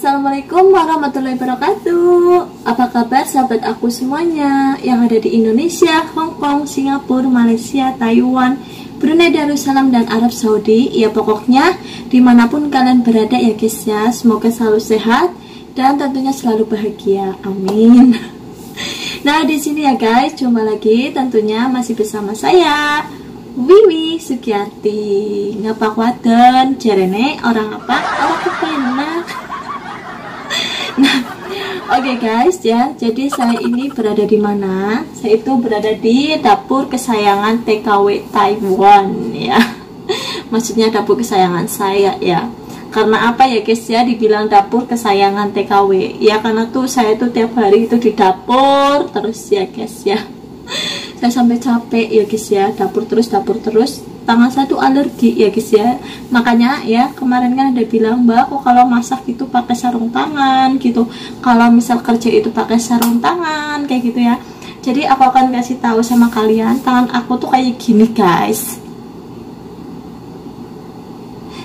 Assalamualaikum warahmatullahi wabarakatuh. Apa kabar sahabat aku semuanya yang ada di Indonesia, Hong Kong, Singapura, Malaysia, Taiwan, Brunei Darussalam, dan Arab Saudi. Ya pokoknya dimanapun kalian berada ya guys ya. Semoga selalu sehat dan tentunya selalu bahagia. Amin. Nah di sini ya guys, jumpa lagi tentunya masih bersama saya Wiwi Sukiyati. Ngapa kuaden jarene orang apa? Orang kepenak. Nah, oke guys ya. Jadi saya ini berada di mana? Saya itu berada di dapur kesayangan TKW Taiwan ya. Maksudnya dapur kesayangan saya ya. Karena apa ya guys ya dibilang dapur kesayangan TKW? Ya karena tuh saya tuh tiap hari itu di dapur terus ya guys ya. Saya sampai capek ya guys ya, dapur terus tangan saya tuh alergi ya guys ya. Makanya ya kemarin kan ada bilang, Mbak kok kalau masak itu pakai sarung tangan gitu, kalau misal kerja itu pakai sarung tangan kayak gitu ya. Jadi aku akan kasih tahu sama kalian, tangan aku tuh kayak gini guys.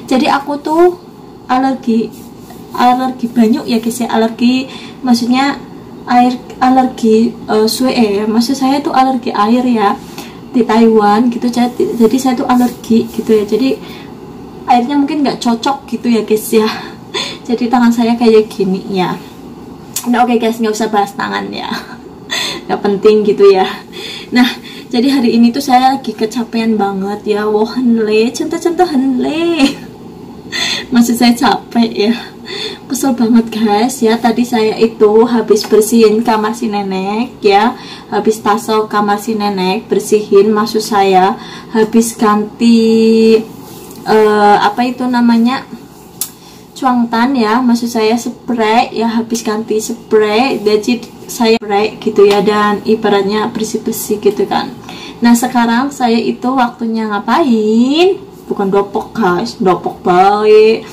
Jadi aku tuh alergi banyak ya guys ya. Alergi maksudnya alergi suwe ya, maksud saya tuh alergi air ya di Taiwan gitu. Jadi saya tuh alergi gitu ya, jadi airnya mungkin nggak cocok gitu ya guys ya. Jadi tangan saya kayak gini ya. Nah oke guys, nggak usah bahas tangan ya, nggak penting gitu ya. Nah jadi hari ini tuh saya lagi kecapean banget ya. Wah henle, cinta henle. Maksud saya capek ya, kesel banget guys ya. Tadi saya itu habis bersihin kamar si nenek ya, habis taso kamar si nenek bersihin, maksud saya habis ganti apa itu namanya, cuangtan ya, maksud saya spray ya, habis ganti spray. Jadi saya spray gitu ya, dan ibaratnya bersih-bersih gitu kan. Nah sekarang saya itu waktunya ngapain? Bukan dopok guys, dopok baik.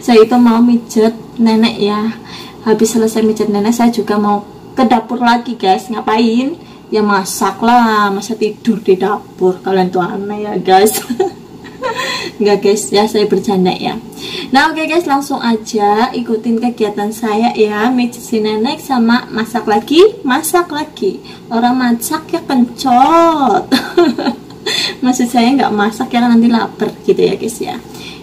Saya itu mau mijet nenek ya. Habis selesai mijet nenek saya juga mau ke dapur lagi guys. Ngapain? Ya masak lah, masa tidur di dapur. Kalian tuh aneh ya guys. Enggak guys ya, saya bercanda ya. Nah oke guys, langsung aja ikutin kegiatan saya ya. Mijet si nenek sama masak lagi. Orang masak ya kencot. Maksud saya nggak masak ya, nanti lapar gitu ya guys ya.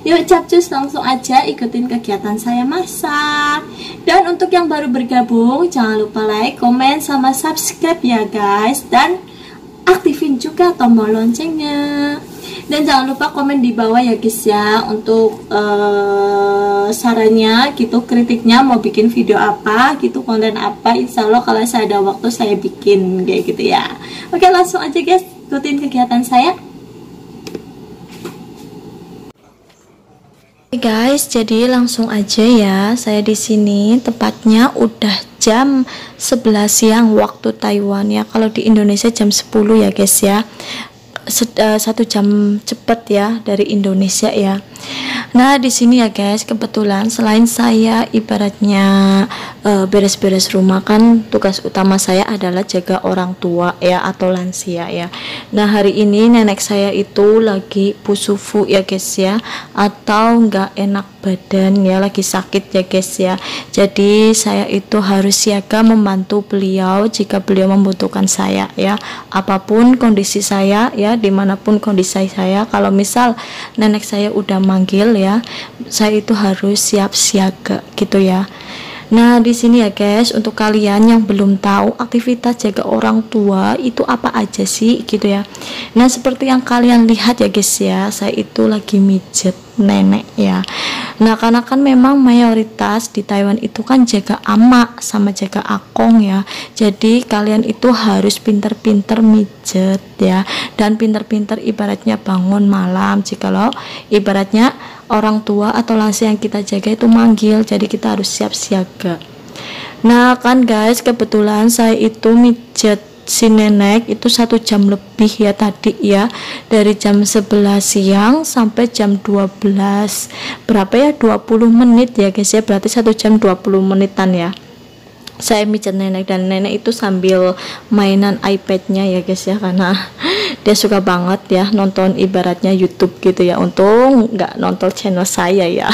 Yuk capcus, langsung aja ikutin kegiatan saya masak. Dan untuk yang baru bergabung, jangan lupa like, komen, sama subscribe ya guys. Dan aktifin juga tombol loncengnya. Dan jangan lupa komen di bawah ya guys ya, untuk sarannya gitu, kritiknya mau bikin video apa gitu, konten apa. Insya Allah kalau saya ada waktu saya bikin kayak gitu ya. Oke langsung aja guys, ikutin kegiatan saya. Oke guys, jadi langsung aja ya. Saya di sini tepatnya udah jam 11 siang waktu Taiwan ya. Kalau di Indonesia jam 10 ya guys ya. 1 jam cepet ya dari Indonesia ya. Nah di sini ya guys, kebetulan selain saya ibaratnya beres-beres rumah, kan tugas utama saya adalah jaga orang tua ya atau lansia ya. Nah hari ini nenek saya itu lagi pusufu ya guys ya, atau nggak enak badan ya, lagi sakit ya guys ya. Jadi saya itu harus siaga membantu beliau jika beliau membutuhkan saya ya, apapun kondisi saya ya, dimanapun kondisi saya. Kalau misal nenek saya udah manggil ya, saya itu harus siap siaga gitu ya. Nah di sini ya guys, untuk kalian yang belum tahu aktivitas jaga orang tua itu apa aja sih gitu ya. Nah seperti yang kalian lihat ya guys ya, saya itu lagi mijet nenek ya. Nah karena kan memang mayoritas di Taiwan itu kan jaga ama sama jaga akong ya. Jadi kalian itu harus pinter-pinter mijet ya, dan pinter-pinter ibaratnya bangun malam jikalau ibaratnya orang tua atau lansia yang kita jaga itu manggil. Jadi kita harus siap siaga. Nah kan guys, kebetulan saya itu mijet si nenek itu 1 jam lebih ya tadi ya, dari jam 11 siang sampai jam 12. Berapa ya, 20 menit ya guys ya, berarti 1 jam 20 menitan ya saya mijet nenek. Dan nenek itu sambil mainan iPadnya ya guys ya, karena dia suka banget ya nonton ibaratnya YouTube gitu ya. Untung nggak nonton channel saya ya.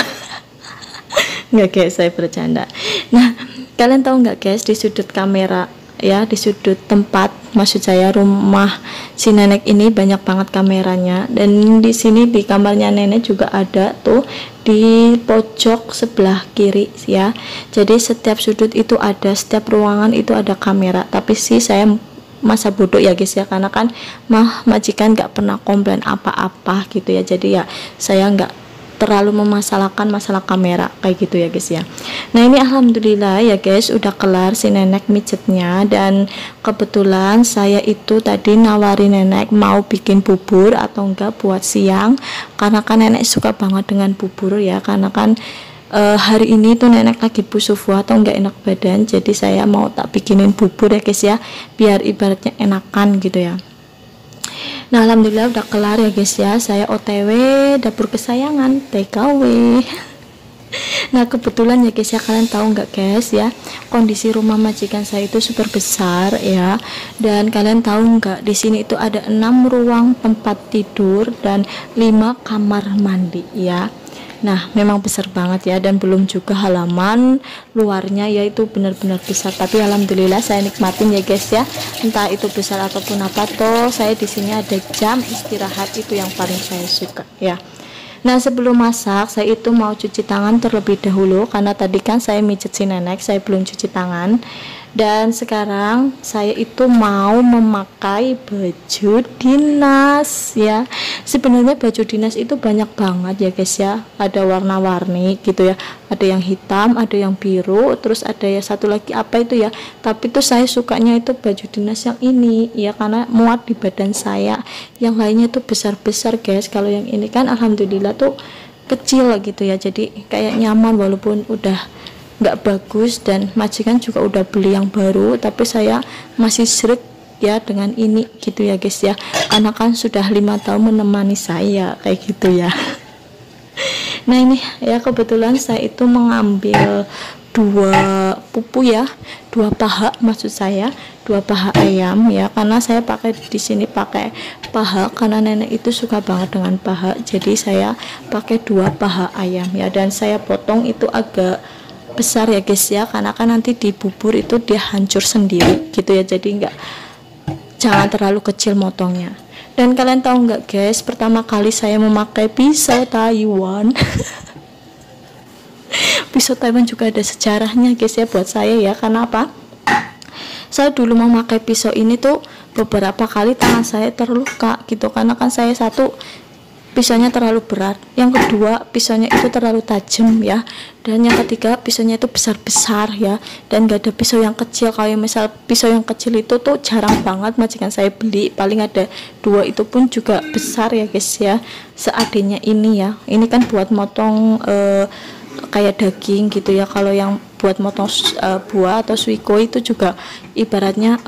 Nggak guys, saya bercanda. Nah, kalian tahu nggak guys, di sudut kamera ya, di sudut tempat, maksud saya rumah si nenek ini banyak banget kameranya. Dan di sini di kamarnya nenek juga ada tuh di pojok sebelah kiri ya. Jadi setiap sudut itu ada, setiap ruangan itu ada kamera. Tapi sih saya masa bodoh ya guys ya, karena kan majikan nggak pernah komplain apa-apa gitu ya. Jadi ya saya nggak terlalu memasalahkan masalah kamera kayak gitu ya guys ya. Nah ini alhamdulillah ya guys, udah kelar si nenek mijetnya. Dan kebetulan saya itu tadi nawari nenek mau bikin bubur atau enggak buat siang, karena kan nenek suka banget dengan bubur ya, karena kan hari ini tuh nenek lagi pusufu atau enggak enak badan. Jadi saya mau tak bikinin bubur ya guys ya, biar ibaratnya enakan gitu ya. Nah alhamdulillah udah kelar ya guys ya, saya OTW dapur kesayangan TKW. Nah kebetulan ya guys ya, kalian tahu nggak guys ya, kondisi rumah majikan saya itu super besar ya. Dan kalian tahu nggak, di sini itu ada 6 ruang tempat tidur dan 5 kamar mandi ya. Nah memang besar banget ya, dan belum juga halaman luarnya yaitu benar-benar besar. Tapi alhamdulillah saya nikmatin ya guys ya, entah itu besar ataupun apa, toh saya di sini ada jam istirahat, itu yang paling saya suka ya. Nah sebelum masak saya itu mau cuci tangan terlebih dahulu, karena tadi kan saya mijet si nenek, saya belum cuci tangan. Dan sekarang saya itu mau memakai baju dinas ya. Sebenarnya baju dinas itu banyak banget ya guys ya, ada warna-warni gitu ya, ada yang hitam, ada yang biru, terus ada ya satu lagi apa itu ya, tapi tuh saya sukanya itu baju dinas yang ini ya, karena muat di badan saya. Yang lainnya tuh besar-besar guys, kalau yang ini kan alhamdulillah tuh kecil gitu ya, jadi kayak nyaman walaupun udah nggak bagus. Dan majikan juga udah beli yang baru, tapi saya masih seret ya dengan ini gitu ya guys ya, karena kan sudah 5 tahun menemani saya kayak gitu ya. Nah ini ya, kebetulan saya itu mengambil 2 pupu ya, 2 paha maksud saya, 2 paha ayam ya, karena saya pakai di sini pakai paha karena nenek itu suka banget dengan paha. Jadi saya pakai 2 paha ayam ya, dan saya potong itu agak besar ya guys ya, karena kan nanti di bubur itu dia hancur sendiri gitu ya, jadi jangan terlalu kecil motongnya. Dan kalian tahu nggak guys, pertama kali saya memakai pisau Taiwan. Pisau Taiwan juga ada sejarahnya guys ya buat saya ya. Karena apa, saya dulu memakai pisau ini tuh beberapa kali tangan saya terluka gitu, karena kan saya satu, pisaunya terlalu berat, yang kedua pisaunya itu terlalu tajam ya, dan yang ketiga pisaunya itu besar-besar ya, dan gak ada pisau yang kecil. Kayak misal pisau yang kecil itu tuh jarang banget majikan saya beli, paling ada 2, itu pun juga besar ya guys ya, seadanya ini ya. Ini kan buat motong kayak daging gitu ya. Kalau yang buat motong buah atau suiko itu juga ibaratnya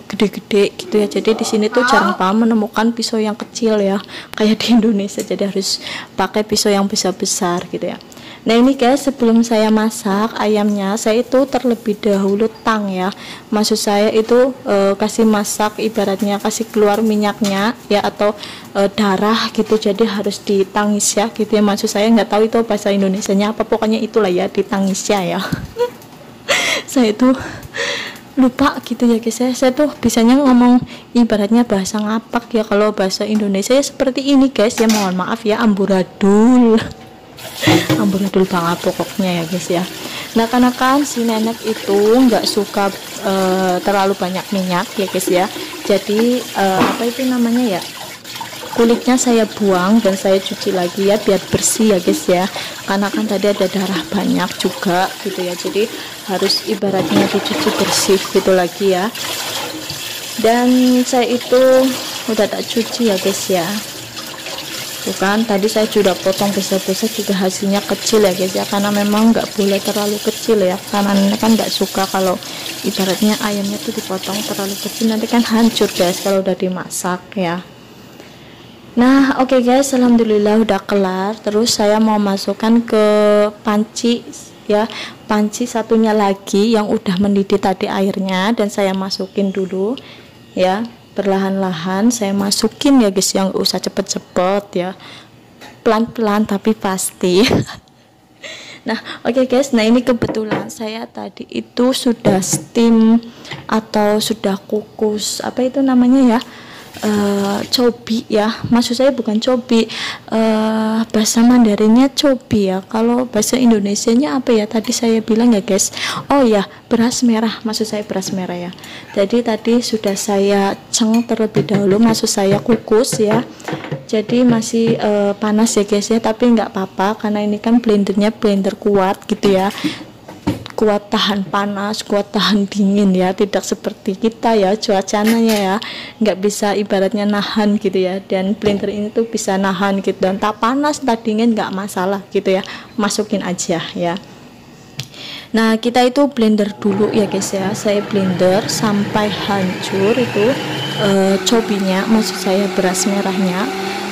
gede-gede gitu ya. Jadi di sini tuh jarang banget menemukan pisau yang kecil ya, kayak di Indonesia. Jadi harus pakai pisau yang besar-besar gitu ya. Nah ini guys, sebelum saya masak ayamnya, saya itu terlebih dahulu tang ya. Maksud saya itu kasih masak, ibaratnya kasih keluar minyaknya ya, atau darah gitu. Jadi harus ditangis ya gitu ya. Maksud saya nggak tahu itu bahasa Indonesianya apa, pokoknya itulah ya, ditangis ya. Saya itu lupa gitu ya guys ya, saya tuh bisanya ngomong ibaratnya bahasa ngapak ya, kalau bahasa Indonesia ya seperti ini guys ya, mohon maaf ya, amburadul. Amburadul banget pokoknya ya guys ya. Nah karena kan si nenek itu nggak suka terlalu banyak minyak ya guys ya, jadi apa itu namanya ya, kulitnya saya buang dan saya cuci lagi ya biar bersih ya guys ya, karena kan tadi ada darah banyak juga gitu ya, jadi harus ibaratnya dicuci bersih gitu lagi ya. Dan saya itu udah tak cuci ya guys ya, bukan tadi saya sudah potong besar-besar juga, hasilnya kecil ya guys ya, karena memang nggak boleh terlalu kecil ya, karena ini kan nggak suka kalau ibaratnya ayamnya tuh dipotong terlalu kecil, nanti kan hancur guys kalau udah dimasak ya. Nah oke guys, alhamdulillah udah kelar. Terus saya mau masukkan ke panci ya, panci satunya lagi yang udah mendidih tadi airnya, dan saya masukin dulu ya, perlahan-lahan saya masukin ya guys, yang usah cepet-cepet ya, pelan-pelan tapi pasti. Nah, oke guys, nah ini kebetulan saya tadi itu sudah steam atau sudah kukus, apa itu namanya ya, cobi ya, maksud saya bukan cobi, bahasa Mandarinnya cobi ya, kalau bahasa Indonesianya apa ya tadi saya bilang ya guys, oh ya beras merah, maksud saya beras merah ya. Jadi tadi sudah saya terlebih dahulu, maksud saya kukus ya, jadi masih panas ya guys ya, tapi nggak apa-apa karena ini kan blendernya blender kuat gitu ya, kuat tahan panas, kuat tahan dingin ya, tidak seperti kita ya cuacanya ya, nggak bisa ibaratnya nahan gitu ya, dan blender ini tuh bisa nahan gitu, dan tak panas tak dingin nggak masalah gitu ya, masukin aja ya. Nah kita itu blender dulu ya guys ya, saya blender sampai hancur itu cobinya, maksud saya beras merahnya.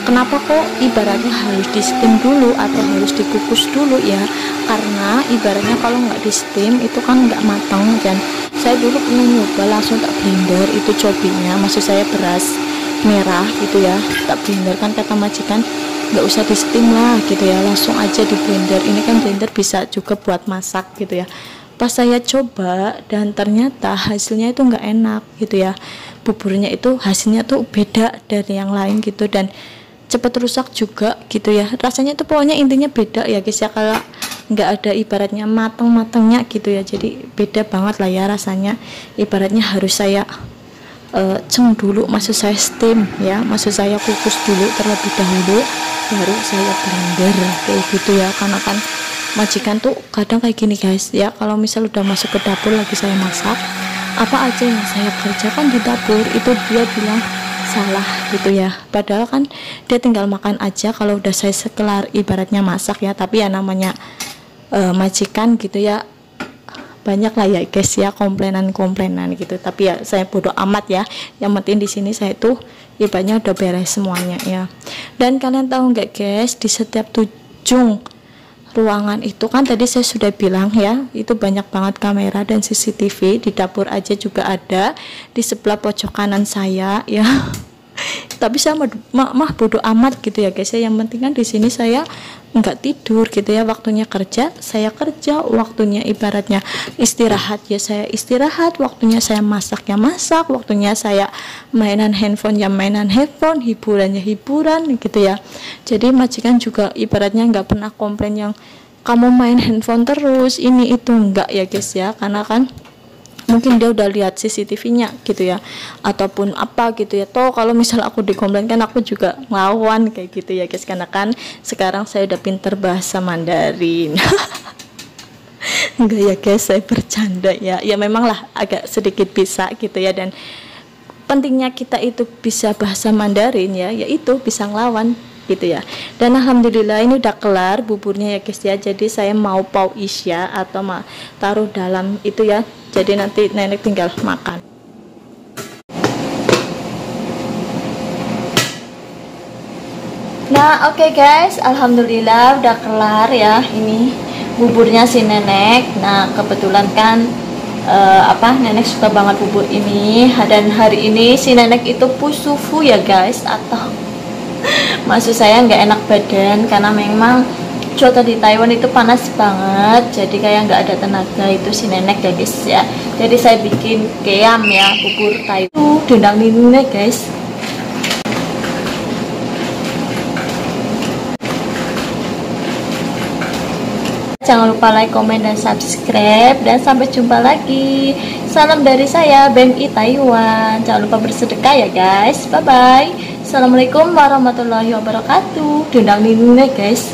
Kenapa kok ibaratnya harus di steam dulu atau harus dikukus dulu ya, karena ibaratnya kalau nggak di steam itu kan nggak matang, dan saya dulu pernah nyoba langsung tak blender itu cobinya, maksud saya beras merah gitu ya, tak blender kan kata majikan nggak usah di steam lah gitu ya, langsung aja di blender, ini kan blender bisa juga buat masak gitu ya. Pas saya coba dan ternyata hasilnya itu nggak enak gitu ya, buburnya itu hasilnya tuh beda dari yang lain gitu, dan cepat rusak juga gitu ya, rasanya itu pokoknya intinya beda ya guys ya, kalau nggak ada ibaratnya mateng-matengnya gitu ya, jadi beda banget lah ya rasanya, ibaratnya harus saya dulu, maksud saya steam ya, maksud saya kukus dulu terlebih dahulu baru saya blender kayak gitu ya, karena kan majikan tuh kadang kayak gini guys ya, kalau misal udah masuk ke dapur lagi saya masak, apa aja yang saya kerjakan di dapur itu dia bilang salah gitu ya, padahal kan dia tinggal makan aja kalau udah saya sekelar ibaratnya masak ya, tapi ya namanya majikan gitu ya, banyak lah ya guys ya komplainan gitu, tapi ya saya bodoh amat ya, yang penting di sini saya tuh ibaratnya udah beres semuanya ya. Dan kalian tahu nggak guys, di setiap ujung ruangan itu kan tadi saya sudah bilang ya, itu banyak banget kamera dan CCTV, di dapur aja juga ada, di sebelah pojok kanan saya ya. Tapi saya mah bodoh amat gitu ya guys ya, yang penting kan di sini saya nggak tidur gitu ya, waktunya kerja saya kerja, waktunya ibaratnya istirahat ya saya istirahat, waktunya saya masak ya masak, waktunya saya mainan handphone ya mainan handphone, hiburan ya hiburan gitu ya. Jadi majikan juga ibaratnya nggak pernah komplain yang kamu main handphone terus ini itu, enggak ya guys ya, karena kan mungkin dia udah lihat CCTV-nya gitu ya, ataupun apa gitu ya, toh kalau misal aku dikomplainkan aku juga ngelawan kayak gitu ya guys, karena kan sekarang saya udah pinter bahasa Mandarin. Enggak ya guys, saya bercanda ya, ya memang lah agak sedikit bisa gitu ya, dan pentingnya kita itu bisa bahasa Mandarin ya, yaitu bisa ngelawan gitu ya. Dan alhamdulillah ini udah kelar buburnya ya guys ya, jadi saya mau pau isya atau taruh dalam itu ya, jadi nanti nenek tinggal makan. Nah oke guys, alhamdulillah udah kelar ya, ini buburnya si nenek. Nah kebetulan kan nenek suka banget bubur ini, dan hari ini si nenek itu pusufu ya guys, atau maksud saya nggak enak badan karena memang cuaca di Taiwan itu panas banget, jadi kayak nggak ada tenaga itu si nenek ya guys ya. Jadi saya bikin keam ya, bubur Taiwan dendang minumnya guys. Jangan lupa like, komen, dan subscribe, dan sampai jumpa lagi. Salam dari saya BMI Taiwan. Jangan lupa bersedekah ya guys. Bye bye. Assalamualaikum warahmatullahi wabarakatuh. Dendang minumnya guys.